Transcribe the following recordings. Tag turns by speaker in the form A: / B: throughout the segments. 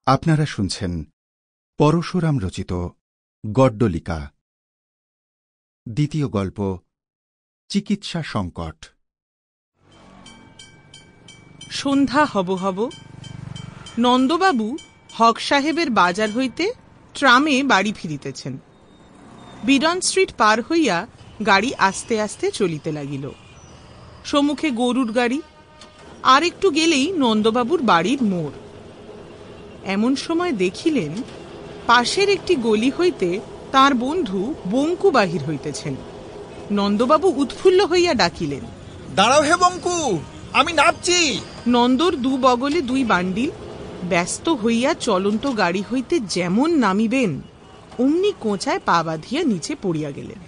A: আপনারা শুনছেন পরশুরাম রচিত গড্ডলিকা, দ্বিতীয় গল্প চিকিৎসা সংকট।
B: সন্ধ্যা হব হব নন্দবাবু হক সাহেবের বাজার হইতে ট্রামে বাড়ি ফিরিতেছেন। বিডন স্ট্রিট পার হইয়া গাড়ি আস্তে আস্তে চলিতে লাগিল। সম্মুখে গরুর গাড়ি, আর একটু গেলেই নন্দবাবুর বাড়ির মোড়। এমন সময় দেখিলেন পাশের একটি গলি হইতে তার বন্ধু বঙ্কু বাহির হইতেছেন। নন্দবাবু উৎফুল্ল হইয়া ডাকিলেন,
C: দাঁড়াও হে বঙ্কু, আমি নামছি।
B: নন্দর দু বগলে দুই বান্ডিল, ব্যস্ত হইয়া চলন্ত গাড়ি হইতে যেমন নামিবেন অমনি কোঁচায় পা বাঁধিয়া নিচে পড়িয়া গেলেন।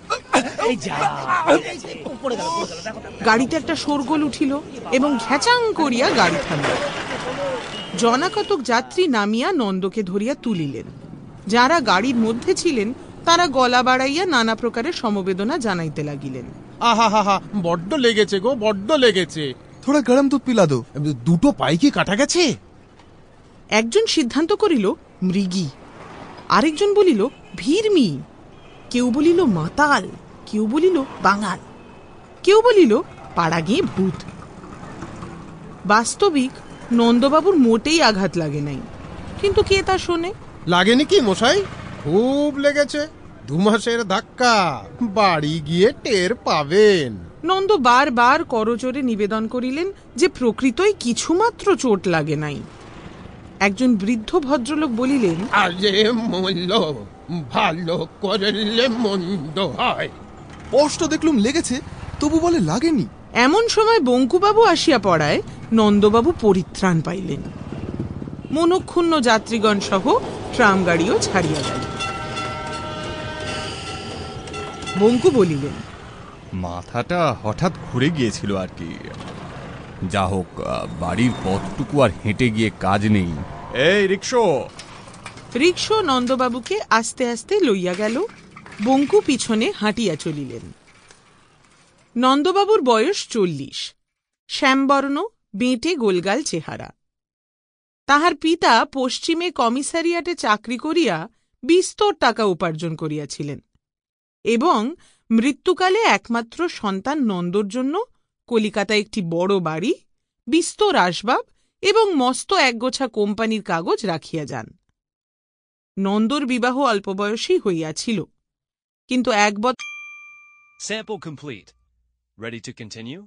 B: গাড়িতে একটা শোরগোল উঠিল এবং ঘ্যাচাং করিয়া গাড়ি থামিল। জনাকতক যাত্রী নামিয়া নন্দকে ধরিয়া তুলিলেন। যারা গাড়ির মধ্যে ছিলেন তারা গলা বাড়াইয়া নানা প্রকারের সমবেদনা জানাইতে লাগিলেন।
D: আহা হা হা, বড্ড লেগেছে গো, বড্ড লেগেছে।
E: থোড়া গরম দুধ পিলা দো।
D: দুটো পাই কি কাটা গেছে?
B: একজন সিদ্ধান্ত করিল মৃগী, আরেকজন বলিল ভিড়মি, কেউ বলিল মাতাল, কেউ বলিল বাঙাল, কেউ বলিল পাড়া গিয়ে ভূত। বাস্তবিক নন্দবাবুর মোটেই আঘাত লাগে নাই, কিন্তু কে তা শোনে?
D: লাগেনি কি মশাই? খুব লেগেছে। 2 মাসের ধাক্কা, বাড়ি গিয়ে টের পাবেন।
B: নন্দ বারবার করজোরে নিবেদন করিলেন যে প্রকৃতই কিছুমাত্র চোট লাগে নাই। একজন বৃদ্ধ ভদ্রলোক বলিলেন,
D: আরে মূল্য ভালো করলে মন্দ হয়।
E: স্পষ্ট দেখলুম লেগেছে, তবু বলে লাগেনি।
B: এমন সময় বঙ্কুবাবু আসিয়া পড়ায় নন্দবাবু পরিত্রাণ পাইলেন। মনক্ষুণ্ণ যাত্রীগণ সহ ট্রাম গাড়িও ছাড়িয়া গেল। বঙ্কু বলিলেন,
F: মাথাটা হঠাৎ ঘুরে গিয়েছিল আর কি। যা হোক, বাড়ির পথটুকু আর হেঁটে গিয়ে কাজ নেই। এই রিকশো!
B: রিকশো নন্দবাবুকে আস্তে আস্তে লইয়া গেল। বঙ্কু পিছনে হাঁটিয়া চলিলেন। নন্দবাবুর বয়স 40, শ্যামবর্ণ, বেঁটে গোলগাল চেহারা। তাহার পিতা পশ্চিমে কমিসারিয়াটে চাকরি করিয়া বিস্তর টাকা উপার্জন করিয়াছিলেন এবং মৃত্যুকালে একমাত্র সন্তান নন্দর জন্য কলিকাতায় একটি বড় বাড়ি, বিস্তর আসবাব এবং মস্ত একগোছা কোম্পানির কাগজ রাখিয়া যান। নন্দর বিবাহ অল্প বয়সেই হইয়াছিল, কিন্তু 1 বছর।
G: Sample complete. Ready to continue?